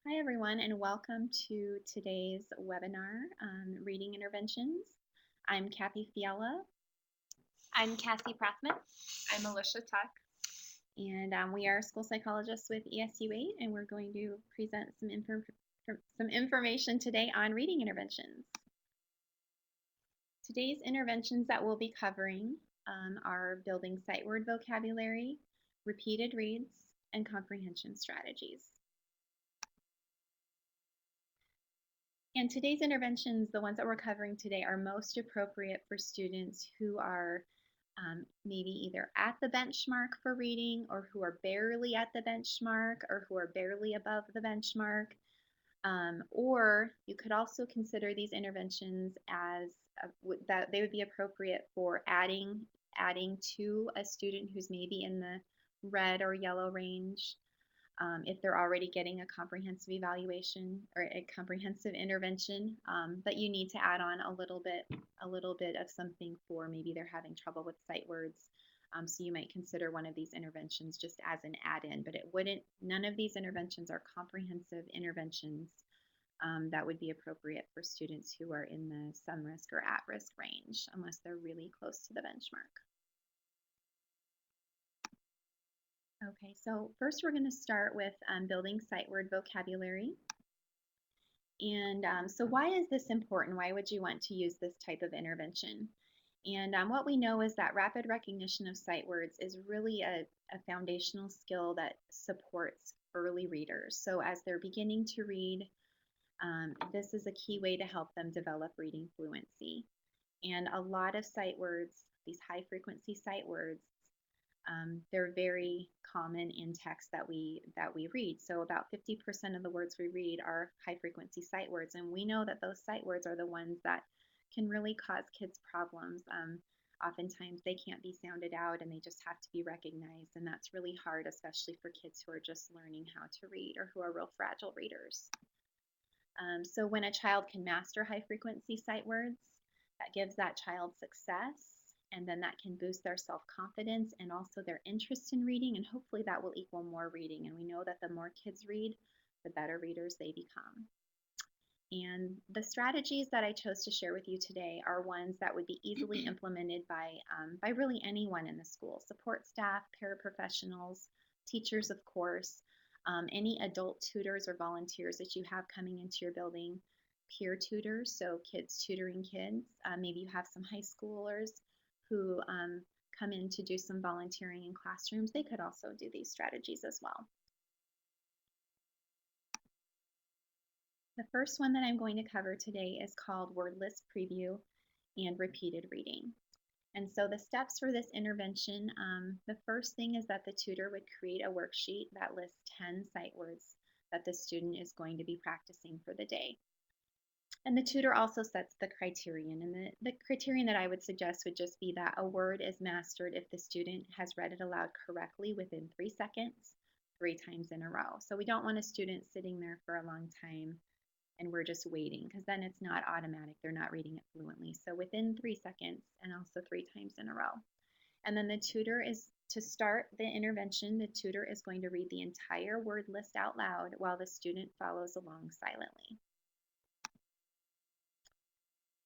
Hi everyone, and welcome to today's webinar, Reading Interventions. I'm Cathy Fiala. I'm Cassie Prothman. I'm Alisha Tech. And we are school psychologists with ESU 8, and we're going to present some information today on reading interventions. Today's interventions that we'll be covering are building sight word vocabulary, repeated reads, and comprehension strategies. And today's interventions, the ones that we're covering today, are most appropriate for students who are maybe either at the benchmark for reading, or who are barely at the benchmark, or who are barely above the benchmark. Or you could also consider these interventions as that they would be appropriate for adding to a student who's maybe in the red or yellow range. If they're already getting a comprehensive evaluation or a comprehensive intervention, but you need to add on a little bit of something for maybe they're having trouble with sight words. So you might consider one of these interventions just as an add-in, but none of these interventions are comprehensive interventions that would be appropriate for students who are in the some risk or at-risk range, unless they're really close to the benchmark. Okay, so first we're going to start with building sight word vocabulary. And so why is this important? Why would you want to use this type of intervention? And what we know is that rapid recognition of sight words is really a foundational skill that supports early readers. So as they're beginning to read, this is a key way to help them develop reading fluency. And a lot of sight words, these high frequency sight words, they're very common in text that we read. So about 50% of the words we read are high frequency sight words, and we know that those sight words are the ones that can really cause kids problems. Oftentimes they can't be sounded out and they just have to be recognized, and that's really hard, especially for kids who are just learning how to read or who are real fragile readers. So when a child can master high frequency sight words, that gives that child success, and then that can boost their self-confidence and also their interest in reading, and hopefully that will equal more reading. And we know that the more kids read, the better readers they become. And the strategies that I chose to share with you today are ones that would be easily implemented by really anyone in the school: support staff, paraprofessionals, teachers, of course, any adult tutors or volunteers that you have coming into your building, peer tutors, so kids tutoring kids. Maybe you have some high schoolers who come in to do some volunteering in classrooms. They could also do these strategies as well. The first one that I'm going to cover today is called word list preview and repeated reading. And so the steps for this intervention, the first thing is that the tutor would create a worksheet that lists 10 sight words that the student is going to be practicing for the day. And the tutor also sets the criterion, and the criterion that I would suggest would just be that a word is mastered if the student has read it aloud correctly within 3 seconds, 3 times in a row. So we don't want a student sitting there for a long time and we're just waiting, because then it's not automatic. They're not reading it fluently. So within 3 seconds and also 3 times in a row. And then the tutor is, to start the intervention, the tutor is going to read the entire word list out loud while the student follows along silently.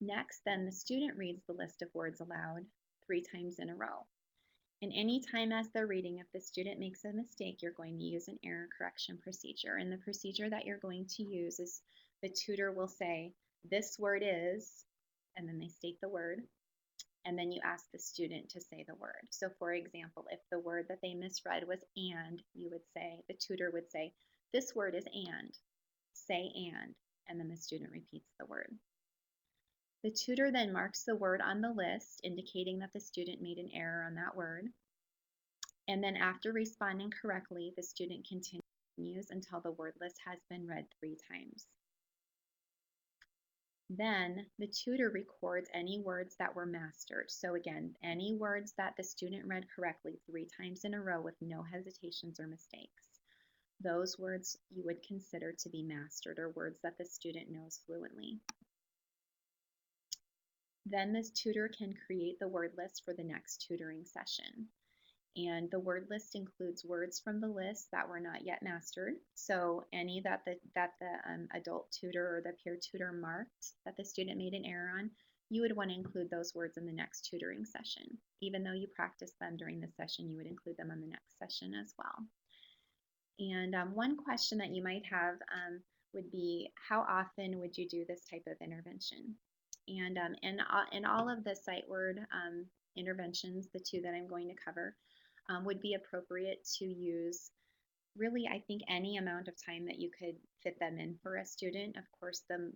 Next, then the student reads the list of words aloud 3 times in a row. And any time as they're reading, if the student makes a mistake, you're going to use an error correction procedure. And the procedure that you're going to use is the tutor will say, "This word is," and then they state the word, and then you ask the student to say the word. So for example, if the word that they misread was "and," you would say, the tutor would say, "This word is and, say and then the student repeats the word. The tutor then marks the word on the list, indicating that the student made an error on that word. And then after responding correctly, the student continues until the word list has been read 3 times. Then the tutor records any words that were mastered. So again, any words that the student read correctly 3 times in a row with no hesitations or mistakes. Those words you would consider to be mastered, or words that the student knows fluently. Then this tutor can create the word list for the next tutoring session. And the word list includes words from the list that were not yet mastered. So any that the adult tutor or the peer tutor marked that the student made an error on, you would want to include those words in the next tutoring session. Even though you practiced them during the session, you would include them in the next session as well. And one question that you might have would be, how often would you do this type of intervention? And in all of the sight word interventions, the two that I'm going to cover, would be appropriate to use really, I think, any amount of time that you could fit them in for a student. Of course, the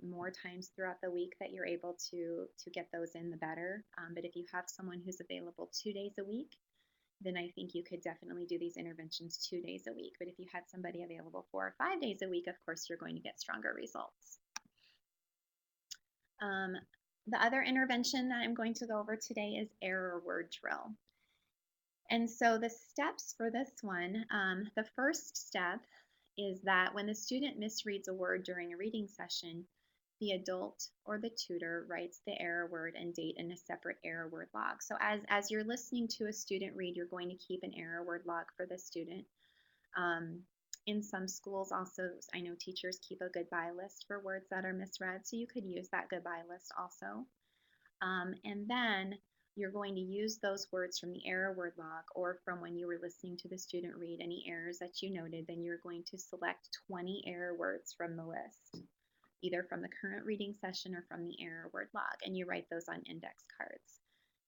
more times throughout the week that you're able to get those in, the better. But if you have someone who's available 2 days a week, then I think you could definitely do these interventions 2 days a week. But if you had somebody available 4 or 5 days a week, of course, you're going to get stronger results. The other intervention that I'm going to go over today is error word drill. And so the steps for this one, the first step is that when the student misreads a word during a reading session, the adult or the tutor writes the error word and date in a separate error word log. So as you're listening to a student read, you're going to keep an error word log for the student. In some schools also, I know teachers keep a goodbye list for words that are misread, so you could use that goodbye list also. And then you're going to use those words from the error word log or from when you were listening to the student read any errors that you noted. Then you're going to select 20 error words from the list, either from the current reading session or from the error word log, and you write those on index cards.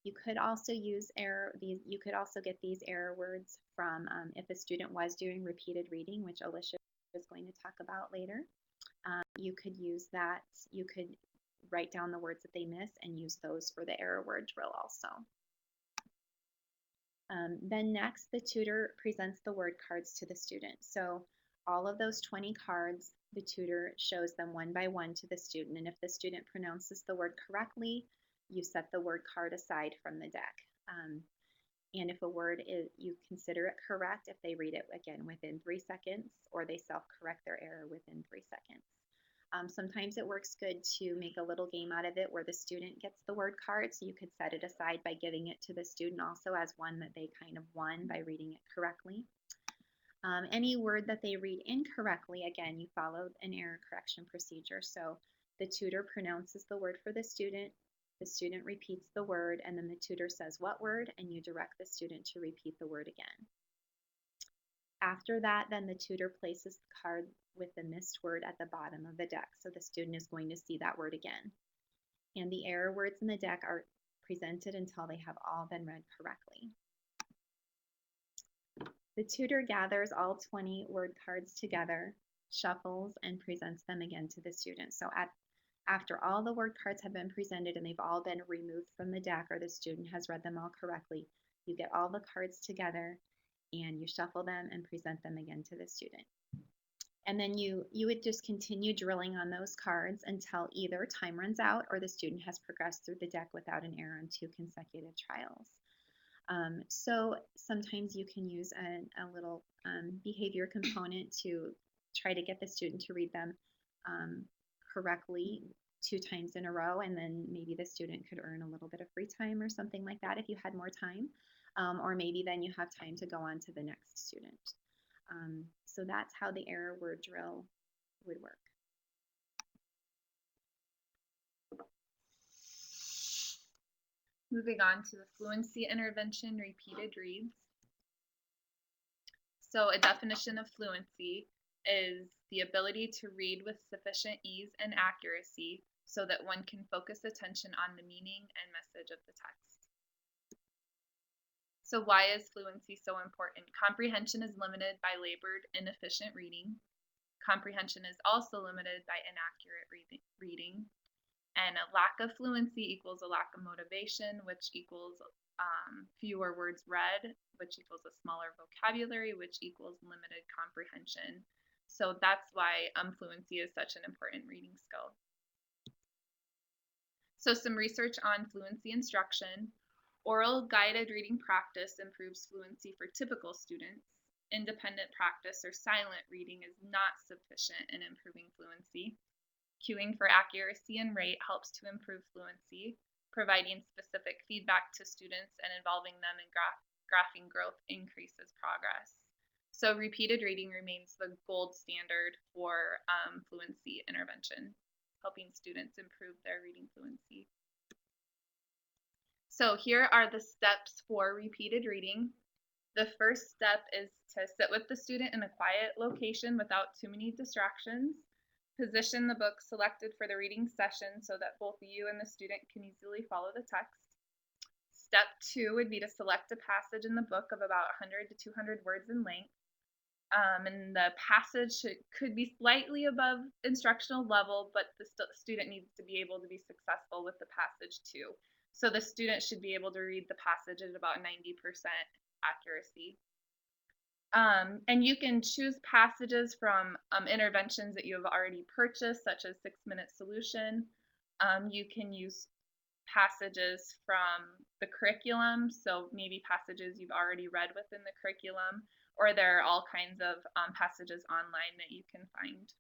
You could also use you could also get these error words from if a student was doing repeated reading, which Alisha is going to talk about later. You could use that. You could write down the words that they miss and use those for the error word drill also. Then next, the tutor presents the word cards to the student. So all of those 20 cards, the tutor shows them one by one to the student. And if the student pronounces the word correctly, you set the word card aside from the deck. And if a word you consider it correct if they read it again within 3 seconds, or they self-correct their error within 3 seconds. Sometimes it works good to make a little game out of it where the student gets the word card, so you could set it aside by giving it to the student also as one that they kind of won by reading it correctly. Any word that they read incorrectly, again, you follow an error correction procedure. So the tutor pronounces the word for the student repeats the word, and then the tutor says what word, and you direct the student to repeat the word again. After that, then the tutor places the card with the missed word at the bottom of the deck, so the student is going to see that word again. And the error words in the deck are presented until they have all been read correctly. The tutor gathers all 20 word cards together, shuffles, and presents them again to the student. So after all the word cards have been presented and they've all been removed from the deck, or the student has read them all correctly, you get all the cards together and you shuffle them and present them again to the student. And then you would just continue drilling on those cards until either time runs out or the student has progressed through the deck without an error on 2 consecutive trials. So sometimes you can use a little behavior component to try to get the student to read them correctly 2 times in a row, and then maybe the student could earn a little bit of free time or something like that if you had more time. Or maybe then you have time to go on to the next student. So that's how the error word drill would work. Moving on to the fluency intervention, repeated reads. So a definition of fluency is the ability to read with sufficient ease and accuracy so that one can focus attention on the meaning and message of the text. So why is fluency so important? Comprehension is limited by labored, inefficient reading. Comprehension is also limited by inaccurate reading. And a lack of fluency equals a lack of motivation, which equals fewer words read, which equals a smaller vocabulary, which equals limited comprehension. So that's why fluency is such an important reading skill. So some research on fluency instruction. Oral guided reading practice improves fluency for typical students. Independent practice or silent reading is not sufficient in improving fluency. Cueing for accuracy and rate helps to improve fluency. Providing specific feedback to students and involving them in graphing growth increases progress. So repeated reading remains the gold standard for fluency intervention, helping students improve their reading fluency. So here are the steps for repeated reading. The first step is to sit with the student in a quiet location without too many distractions. Position the book selected for the reading session so that both you and the student can easily follow the text. Step 2 would be to select a passage in the book of about 100 to 200 words in length. And the passage could be slightly above instructional level, but the student needs to be able to be successful with the passage too. So the student should be able to read the passage at about 90% accuracy. And you can choose passages from interventions that you have already purchased, such as 6-Minute Solution. You can use passages from the curriculum, so maybe passages you've already read within the curriculum, or there are all kinds of passages online that you can find.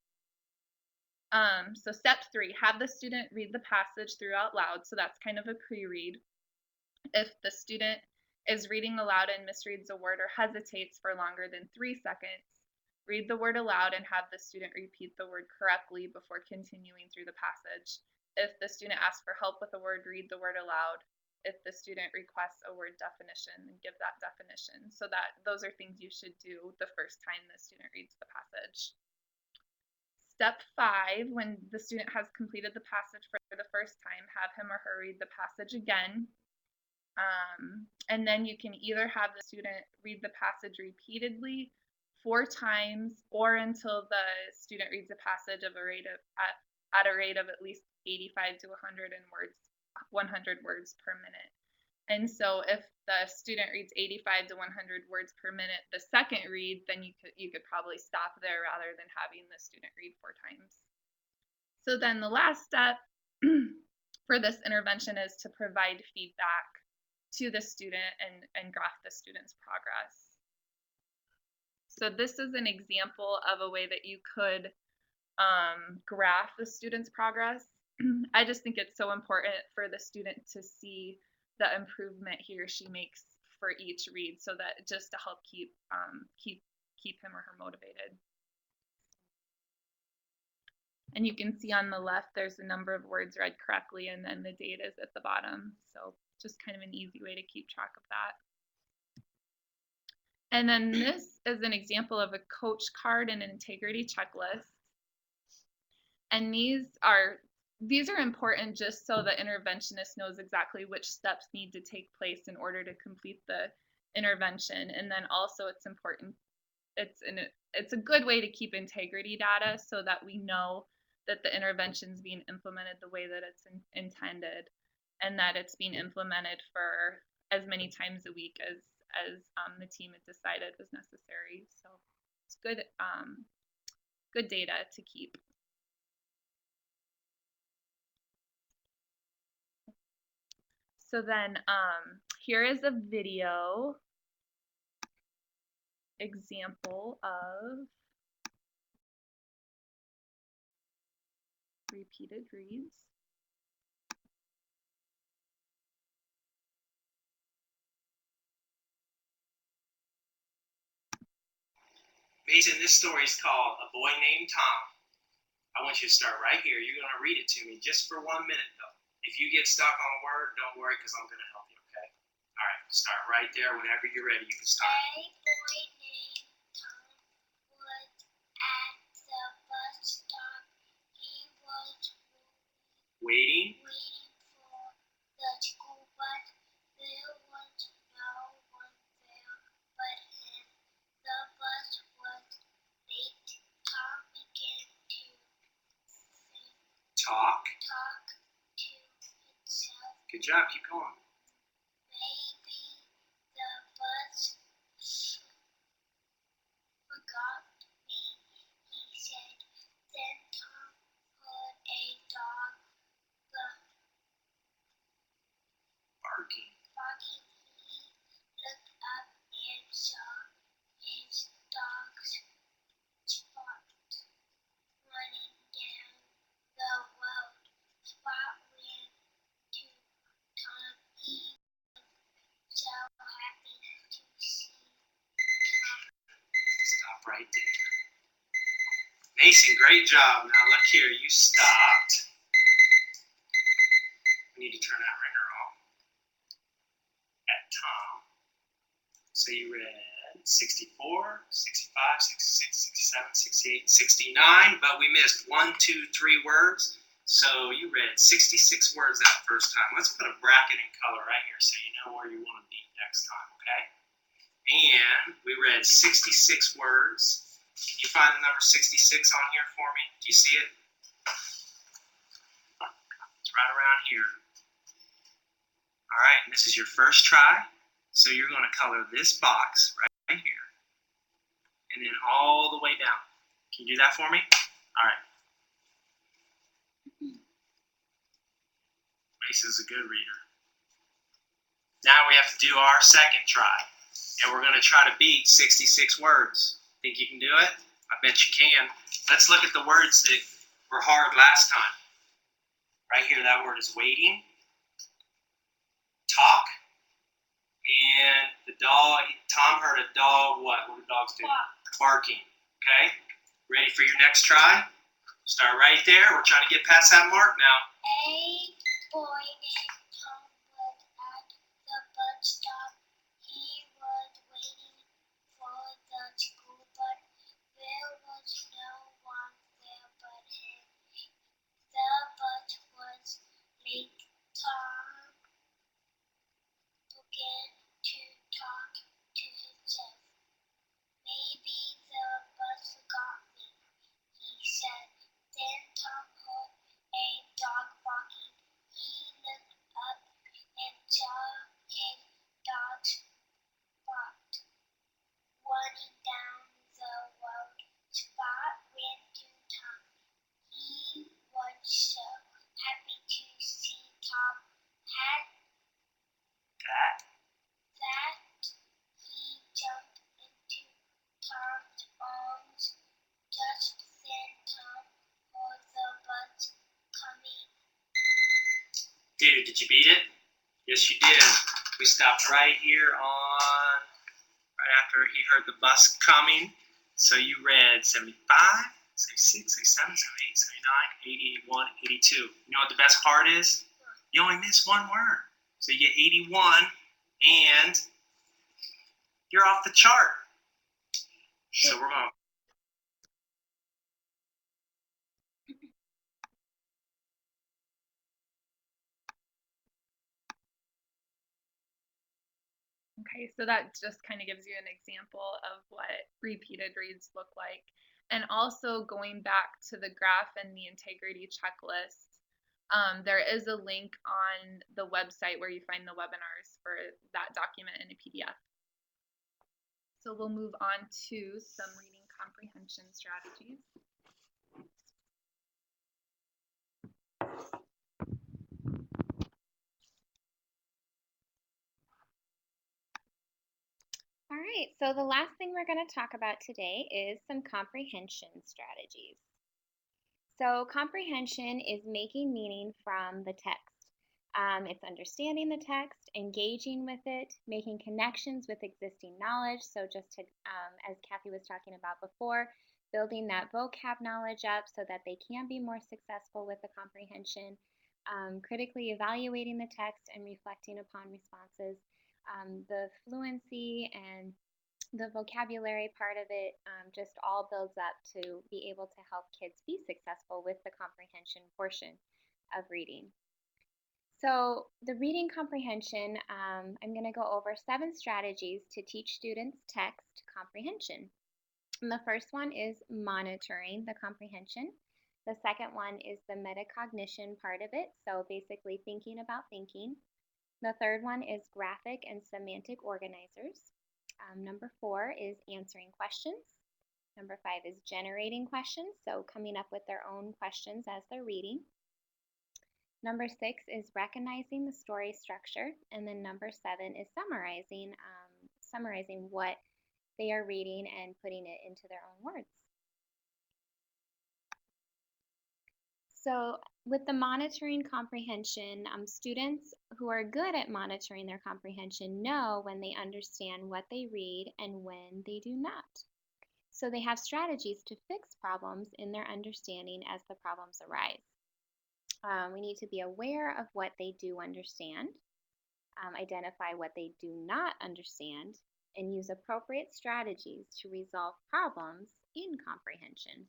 So step 3, have the student read the passage through out loud. So that's kind of a pre-read. If the student is reading aloud and misreads a word or hesitates for longer than 3 seconds, read the word aloud and have the student repeat the word correctly before continuing through the passage. If the student asks for help with a word, read the word aloud. If the student requests a word definition, then give that definition. So that those are things you should do the first time the student reads the passage. Step 5, when the student has completed the passage for the first time, have him or her read the passage again. And then you can either have the student read the passage repeatedly 4 times, or until the student reads the passage at a rate of at least 85 to 100 words per minute. And so if the student reads 85 to 100 words per minute the second read, then you could probably stop there rather than having the student read 4 times. So then the last step for this intervention is to provide feedback to the student and graph the student's progress. So this is an example of a way that you could graph the student's progress. I just think it's so important for the student to see the improvement he or she makes for each read, so that just to help keep him or her motivated. And you can see on the left there's a number of words read correctly, and then the date is at the bottom. So just kind of an easy way to keep track of that. And then this is an example of a coach card and integrity checklist. And these are important just so the interventionist knows exactly which steps need to take place in order to complete the intervention. And then also it's important, it's a good way to keep integrity data so that we know that the intervention is being implemented the way that it's intended, and that it's being implemented for as many times a week as the team had decided was necessary. So it's good data to keep. So then here is a video example of repeated reads. Mason, this story is called A Boy Named Tom. I want you to start right here. You're going to read it to me just for 1 minute, though. If you get stuck on a word, don't worry, because I'm going to help you, okay? All right, start right there. Whenever you're ready, you can start. A boy named Tom was at the bus stop. He was Waiting. for the school bus. There was no one there but him. The bus was late. Tom began to Talk. talk to himself. Good job. Keep going. Maybe the bus forgot me, he said. Then Tom heard a dog Barking. barking. He looked up and saw his dog's Spot running down the road. Spot ran to Tom. He was so happy to right there. Mason, great job. Now look here, you stopped. We need to turn that ringer off. At Tom. So you read 64, 65, 66, 67, 68, 69, but we missed 1, 2, 3 words. So you read 66 words that first time. Let's put a bracket in color right here so you know where you want to be next time, okay? And we read 66 words. Can you find the number 66 on here for me? Do you see it? It's right around here. All right, and this is your first try. So you're going to color this box right here. And then all the way down. Can you do that for me? All right. Mason's a good reader. Now we have to do our second try. And we're going to try to beat 66 words. Think you can do it? I bet you can. Let's look at the words that were hard last time. Right here, that word is waiting, talk, and the dog, Tom heard a dog, what? What do dogs do? Barking, okay? Ready for your next try? Start right there. We're trying to get past that mark now. A boy named Tom was at the bus stop. He was waiting for the school bus. There was no one there but him. The bus was late. Tom began to talk to himself. Maybe the bus forgot me, he said. Then Tom heard a dog barking. He looked up and saw his dog Spot running down the road. Spot ran to Tom. He was so happy to see Tom that he jumped into Tom's arms. Just then Tom heard the bus coming. Dude, did you beat it? Yes, you did. We stopped right here right after he heard the bus coming. So you read 75, 76, 77, 78, 79, 80, 81, 82. You know what the best part is? You only missed one word. So you get 81, and you're off the chart. So we're going to Okay, so that just kind of gives you an example of what repeated reads look like. And also going back to the graph and the integrity checklist, there is a link on the website where you find the webinars for that document in a PDF. So we'll move on to some reading comprehension strategies. All right, so the last thing we're going to talk about today is some comprehension strategies. So comprehension is making meaning from the text. It's understanding the text, engaging with it, making connections with existing knowledge. So just to, as Cathy was talking about before, building that vocab knowledge up so that they can be more successful with the comprehension, critically evaluating the text and reflecting upon responses. The fluency and the vocabulary part of it just all builds up to be able to help kids be successful with the comprehension portion of reading. So the reading comprehension, I'm going to go over 7 strategies to teach students text comprehension. And the first one is monitoring the comprehension. The second one is the metacognition part of it, so basically thinking about thinking. The third one is graphic and semantic organizers. Number 4 is answering questions. Number 5 is generating questions, so coming up with their own questions as they're reading. Number 6 is recognizing the story structure, and then number 7 is summarizing what they are reading and putting it into their own words. So with the monitoring comprehension, students who are good at monitoring their comprehension know when they understand what they read and when they do not. So they have strategies to fix problems in their understanding as the problems arise. We need to be aware of what they do understand, identify what they do not understand, and use appropriate strategies to resolve problems in comprehension.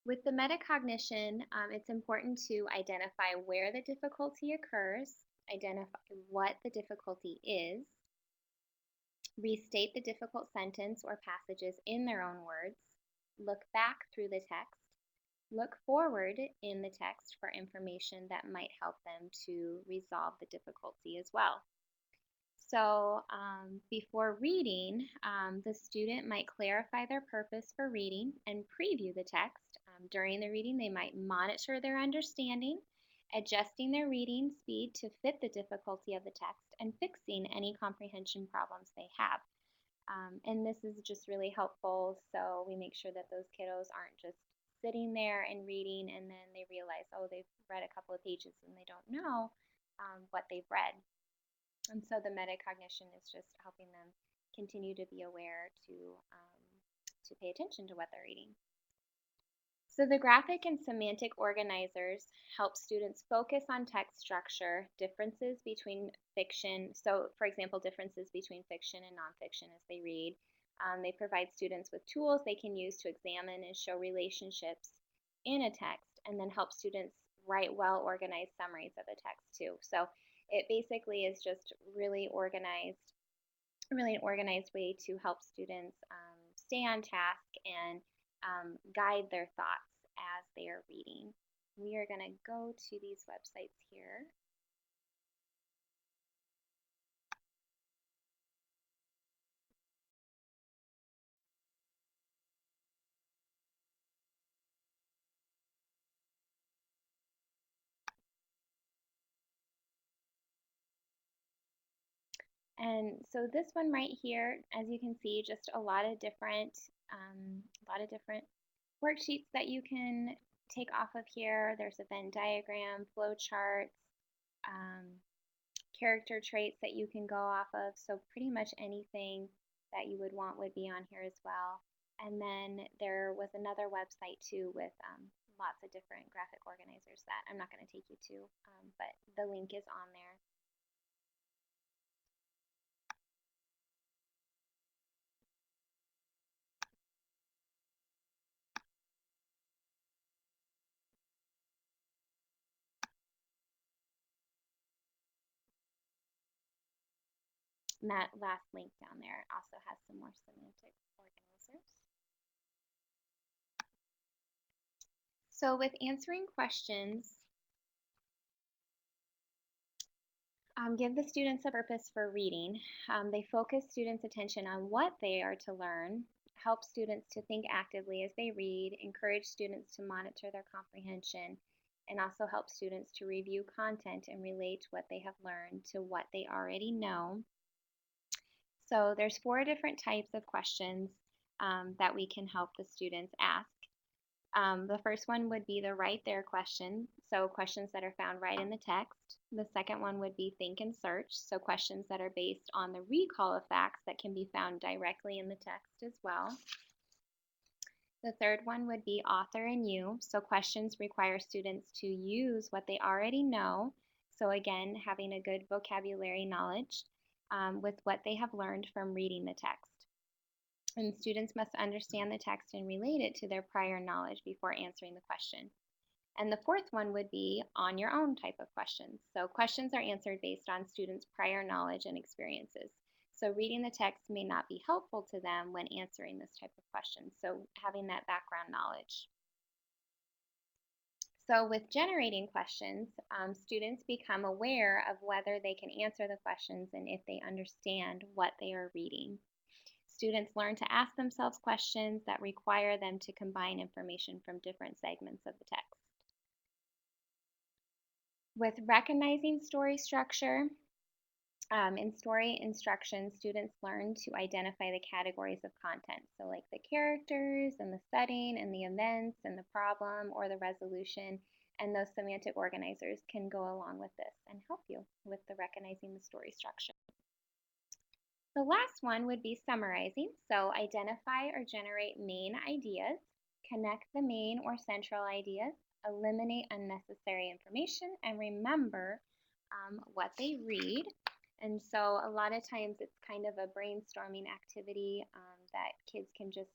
With the metacognition, it's important to identify where the difficulty occurs, identify what the difficulty is, restate the difficult sentence or passages in their own words, look back through the text, look forward in the text for information that might help them to resolve the difficulty as well. So before reading, the student might clarify their purpose for reading and preview the text. During the reading, they might monitor their understanding, adjusting their reading speed to fit the difficulty of the text, and fixing any comprehension problems they have. And this is just really helpful, so we make sure that those kiddos aren't just sitting there and reading and then they realize, oh, they've read a couple of pages and they don't know what they've read. And so the metacognition is just helping them continue to be aware to pay attention to what they're reading. So the graphic and semantic organizers help students focus on text structure, differences between fiction, so for example, differences between fiction and nonfiction as they read. They provide students with tools they can use to examine and show relationships in a text, and then help students write well-organized summaries of the text too. So it basically is just really an organized way to help students stay on task and guide their thoughts as they are reading. We are going to go to these websites here. And so this one right here, as you can see, just a lot of different worksheets that you can take off of here. There's a Venn diagram, flow charts, character traits that you can go off of. So pretty much anything that you would want would be on here as well. And then there was another website too with lots of different graphic organizers that I'm not going to take you to, but the link is on there. And that last link down there also has some more semantic organizers. So with answering questions, give the students a purpose for reading. They focus students' attention on what they are to learn, help students to think actively as they read, encourage students to monitor their comprehension, and also help students to review content and relate what they have learned to what they already know. So there's 4 different types of questions that we can help the students ask. The first one would be the right there question, so questions that are found right in the text. The second one would be think and search, so questions that are based on the recall of facts that can be found directly in the text as well. The third one would be author and you, so questions require students to use what they already know, so again, having a good vocabulary knowledge with what they have learned from reading the text. And students must understand the text and relate it to their prior knowledge before answering the question. And the fourth one would be on your own type of questions. So questions are answered based on students' prior knowledge and experiences. So reading the text may not be helpful to them when answering this type of question. So having that background knowledge. So with generating questions, students become aware of whether they can answer the questions and if they understand what they are reading. Students learn to ask themselves questions that require them to combine information from different segments of the text. With recognizing story structure, in story instruction, students learn to identify the categories of content. So like the characters and the setting and the events and the problem or the resolution, and those semantic organizers can go along with this and help you with the recognizing the story structure. The last one would be summarizing. So identify or generate main ideas, connect the main or central ideas, eliminate unnecessary information, and remember what they read. And so a lot of times it's kind of a brainstorming activity that kids can just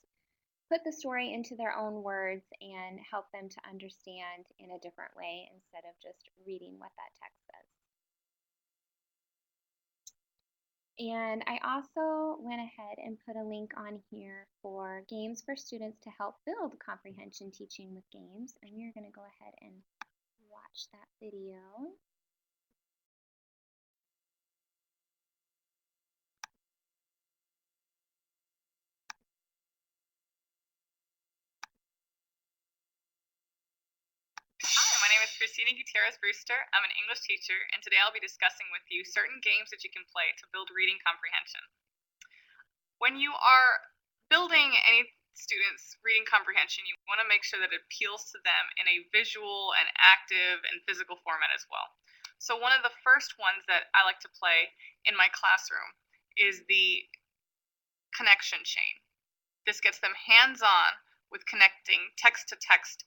put the story into their own words and help them to understand in a different way instead of just reading what that text says. And I also went ahead and put a link on here for games for students to help build comprehension teaching with games. And we're going to go ahead and watch that video. Hi, my name is Christina Gutierrez Brewster. I'm an English teacher, and today I'll be discussing with you certain games that you can play to build reading comprehension. When you are building any student's reading comprehension, you want to make sure that it appeals to them in a visual and active and physical format as well. So one of the first ones that I like to play in my classroom is the connection chain. This gets them hands-on with connecting text-to-text,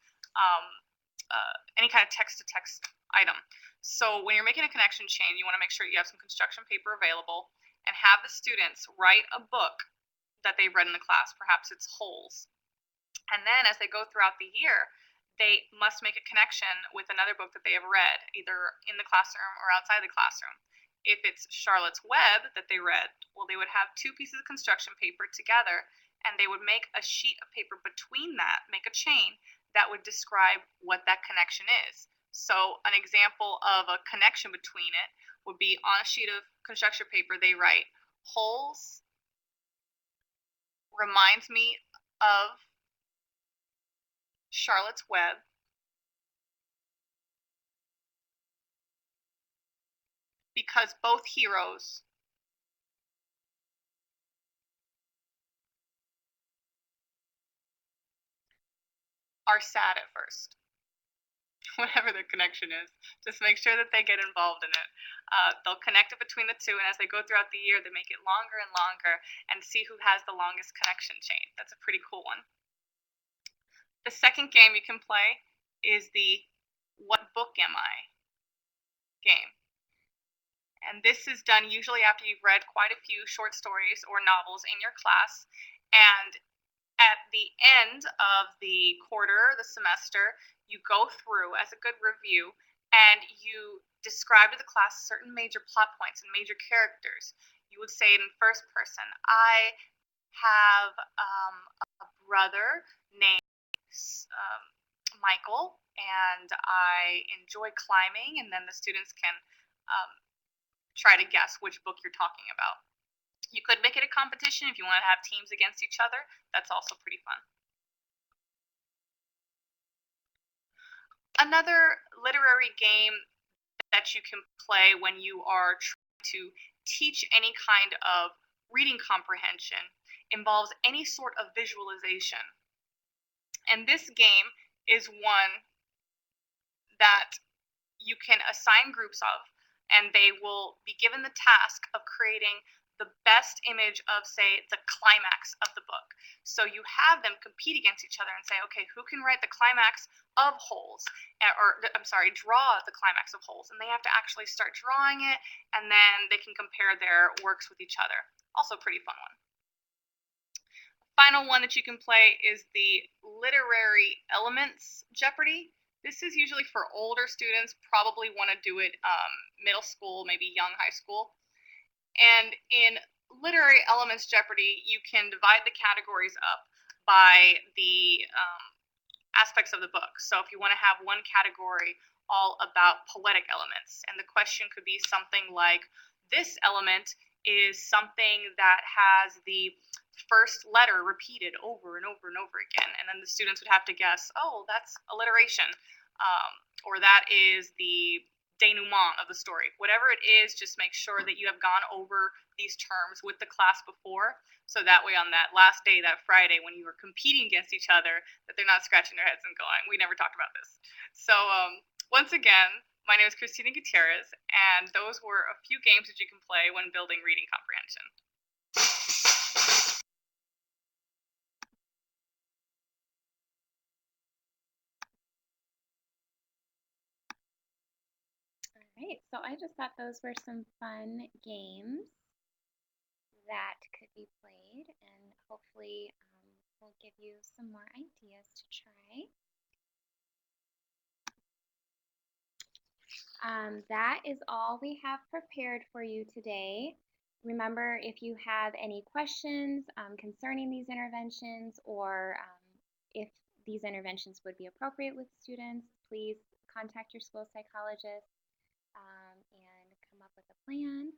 any kind of text-to-text item. So when you're making a connection chain, you want to make sure you have some construction paper available and have the students write a book that they've read in the class. Perhaps it's Holes. And then as they go throughout the year, they must make a connection with another book that they have read, either in the classroom or outside the classroom. If it's Charlotte's Web that they read, well, they would have two pieces of construction paper together, and they would make a sheet of paper between that, make a chain that would describe what that connection is. So an example of a connection between it would be on a sheet of construction paper, they write, Holes reminds me of Charlotte's Web because both heroes are sad at first. Whatever the connection is, just make sure that they get involved in it. They'll connect it between the two, and as they go throughout the year, they make it longer and longer and see who has the longest connection chain. That's a pretty cool one. The second game you can play is the What Book Am I game. And this is done usually after you've read quite a few short stories or novels in your class, and at the end of the quarter, the semester, you go through as a good review and you describe to the class certain major plot points and major characters. You would say it in first person. I have a brother named Michael, and I enjoy climbing, and then the students can try to guess which book you're talking about. You could make it a competition if you want to have teams against each other. That's also pretty fun. Another literary game that you can play when you are trying to teach any kind of reading comprehension involves any sort of visualization. And this game is one that you can assign groups of, and they will be given the task of creating the best image of, say, the climax of the book. So you have them compete against each other and say, okay, who can write the climax of Holes? Or, I'm sorry, draw the climax of Holes. And they have to actually start drawing it, and then they can compare their works with each other. Also a pretty fun one. Final one that you can play is the Literary Elements Jeopardy! This is usually for older students, probably want to do it middle school, maybe young high school. And in Literary Elements Jeopardy! You can divide the categories up by the aspects of the book. So if you want to have one category all about poetic elements, and the question could be something like, this element is something that has the first letter repeated over and over and over again, and then the students would have to guess, oh, that's alliteration, or that is the denouement of the story. Whatever it is, just make sure that you have gone over these terms with the class before, so that way on that last day, that Friday, when you are competing against each other, that they're not scratching their heads and going, we never talked about this. So once again, my name is Christina Gutierrez, and those were a few games that you can play when building reading comprehension. Right, so I just thought those were some fun games that could be played, and hopefully will give you some more ideas to try. That is all we have prepared for you today. Remember, if you have any questions concerning these interventions, or if these interventions would be appropriate with students, please contact your school psychologist and come up with a plan.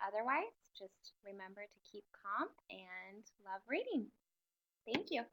Otherwise, just remember to keep calm and love reading. Thank you.